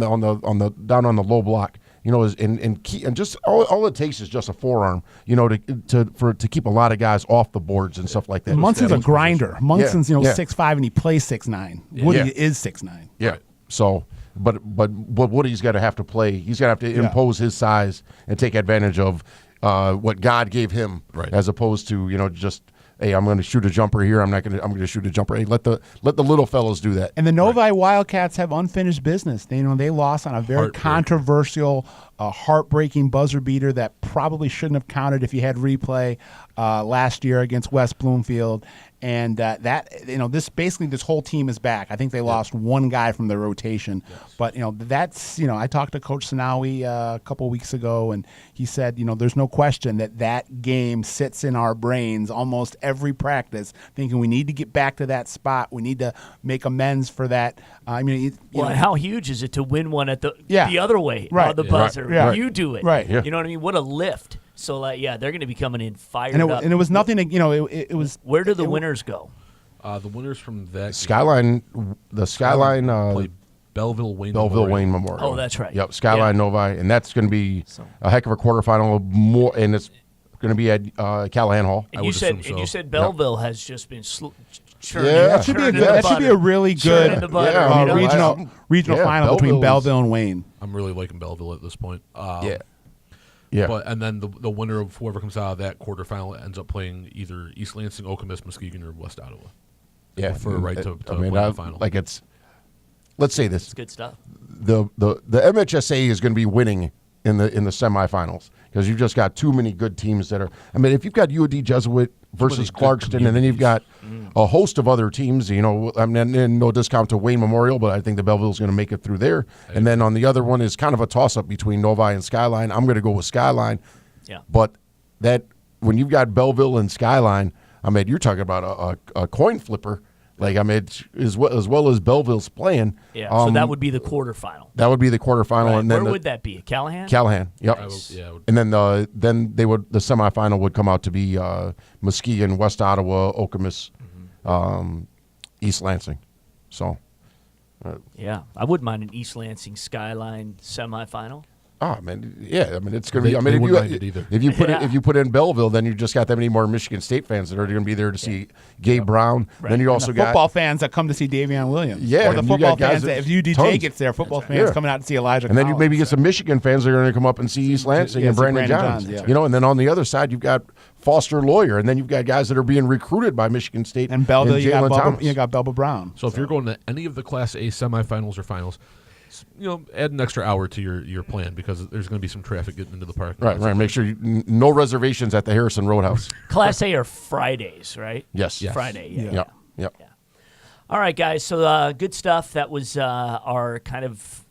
the down on the low block, and just all it takes is just a forearm, to keep a lot of guys off the boards and stuff like that. Munson's a grinder. Munson's 6'5" and he plays 6'9". Woody Yeah. is 6'9". Yeah. So, but Woody's got to have to play. He's got to have to impose his size and take advantage of what God gave him, Right. as opposed to just, hey, I'm going to shoot a jumper here. I'm going to shoot a jumper. Hey, let the little fellas do that. And the Novi Wildcats have unfinished business. They lost on a very Heartbreak. controversial a heartbreaking buzzer beater that probably shouldn't have counted if you had replay last year against West Bloomfield. And this whole team is back. I think they lost one guy from their rotation, but that's I talked to Coach Sanawi a couple of weeks ago, and he said there's no question that game sits in our brains almost every practice, thinking we need to get back to that spot. We need to make amends for that. How huge is it to win one at the other way right. on the buzzer? Right. You do it, right? You know what I mean? What a lift! So they're going to be coming in fired up. And it was nothing. It was. Where do the winners go? The winners from that Skyline, play Belleville Wayne Memorial. Oh, that's right. Yep, Skyline Novi, and that's going to be a heck of a quarterfinal. More, and it's going to be at Callahan Hall. And you said Belleville has just been churning. Yeah. That should be a really good regional final between Belleville and Wayne. I'm really liking Belleville at this point. Yeah. And then the winner of whoever comes out of that quarterfinal ends up playing either East Lansing, Okemos, Muskegon, or West Ottawa. Yeah, for a right to win the final. Let's say this. It's good stuff. The MHSA is going to be winning in the semifinals because you've just got too many good teams that are. I mean, if you've got UOD Jesuit versus Clarkston, and then you've got a host of other teams. I mean, no discount to Wayne Memorial, but I think the Belleville's going to make it through there. And then on the other one is kind of a toss-up between Novi and Skyline. I'm going to go with Skyline. Yeah. But when you've got Belleville and Skyline, I mean, you're talking about a coin flipper. As well as Belleville's playing. Yeah, so that would be the quarterfinal. That would be the quarterfinal, Right. and then where would that be? Callahan. Callahan. Yep. And then the semifinal would come out to be Muskegon, West Ottawa, Okemos, East Lansing. So. Yeah, I wouldn't mind an East Lansing Skyline semifinal. Oh man, yeah. I mean, it's going to be. I mean, if you put in Belleville, then you just got that many more Michigan State fans that are going to be there to see Gabe Brown. Right. Then you also got football fans that come to see Davion Williams. Yeah, or the football fans that if UDJ gets there, football fans coming out to see Elijah. And then Collins, you maybe get some Michigan fans that are going to come up and see East Lansing and Brandon Johns. And then on the other side you've got Foster Loyer, and then you've got guys that are being recruited by Michigan State and Belleville. And you got Bubba Brown. So if you're going to any of the Class A semifinals or finals, add an extra hour to your plan because there's going to be some traffic getting into the park. Right. Make sure no reservations at the Harrison Roadhouse. Class A are Fridays, right? Yes. Friday. Yep. All right, guys. So good stuff. That was our kind of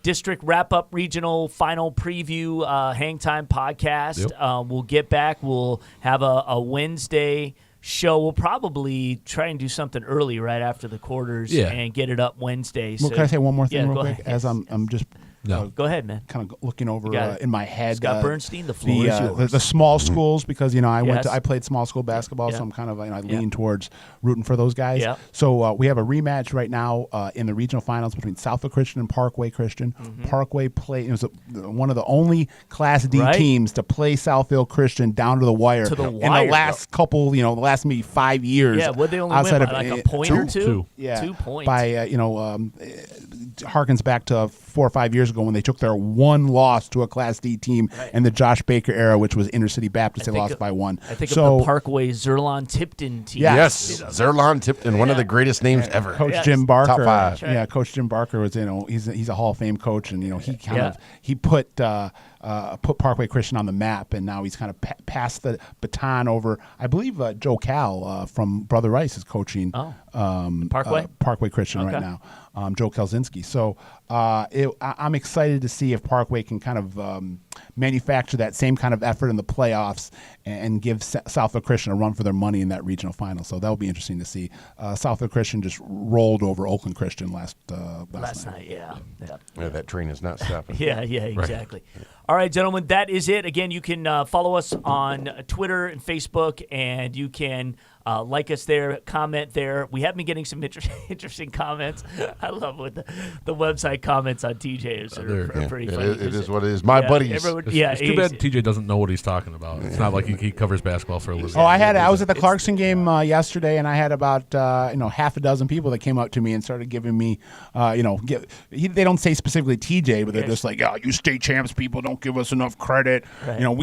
district wrap-up regional final preview HangTime Podcast. Yep. We'll get back. We'll have a Wednesday show. We'll probably try and do something early right after the quarters and get it up Wednesday. Well, can I say one more thing real quick? Ahead. As I'm just go ahead, man. Kind of looking over in my head. Scott Burnstein, the floor is yours. The small schools, because I played small school basketball, so I'm kind of I lean towards rooting for those guys. Yeah. So we have a rematch right now in the regional finals between Southfield Christian and Parkway Christian. Parkway played. It was one of the only Class D teams to play Southfield Christian down to the wire. In the last couple, the last maybe 5 years. Yeah, would they only win by like a point or two? Yeah, 2 points. By harkens back to 4 or 5 years ago when they took their one loss to a Class D team in the Josh Baker era, which was Intercity Baptist. They lost by one. I think of the Parkway Zerlon Tipton team. Yes, Zerlon Tipton, one of the greatest names ever. Coach Jim Barker, top 5. Yeah, Coach Jim Barker was he's a Hall of Fame coach, and he put Parkway Christian on the map, and now he's kind of passed the baton over. I believe Joe Cal from Brother Rice is coaching Parkway Christian right now. Joe Kalzinski. So I'm excited to see if Parkway can kind of manufacture that same kind of effort in the playoffs and give Southfield Christian a run for their money in that regional final. So that'll be interesting to see. Southfield Christian just rolled over Oakland Christian last night. Yeah, that train is not stopping. Yeah, exactly. Right. All right, gentlemen, that is it. Again, you can follow us on Twitter and Facebook, and you can like us there, comment there. We have been getting some interesting comments. I love what the website comments on TJ are pretty funny. It is what it is. My buddies. It's too bad TJ doesn't know what he's talking about. It's not like he covers basketball for a living. I was at the Clarkston game yesterday, and I had about half a dozen people that came up to me and started giving me, they don't say specifically TJ, but they're just like, you state champs people don't give us enough credit. Right.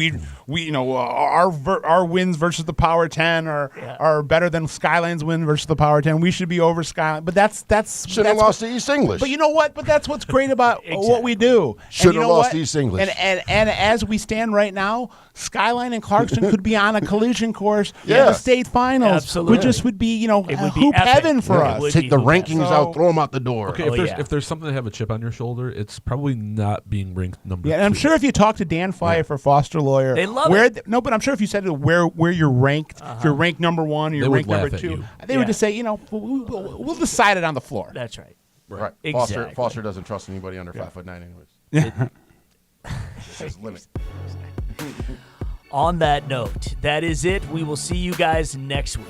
We our wins versus the Power 10 are are better than Skyline's win versus the Power 10. We should be over Skyline. But should have lost to East English. But you know what? But that's what's great about Exactly. what we do. Should have lost to East English. And as we stand right now, Skyline and Clarkston could be on a collision course in Yeah. the state finals, Absolutely. which just would be, It would be hoop epic. heaven for Yeah, it us. would Take be the who rankings knows. out, throw them out the door. Okay, Oh, yeah. if there's something to have a chip on your shoulder, it's probably not being ranked number Yeah, and I'm 2. sure if you talk to Dan Fife or Foster Lawyer, They love where it. No, but I'm sure if you said where you're ranked, if you're ranked number 1 or you're They would ranked number laugh at 2, you. they would Yeah. just say, we'll decide it on the floor. That's right. Right. Exactly. Foster doesn't trust anybody under 5'9" anyways. His limit. On that note, that is it. We will see you guys next week.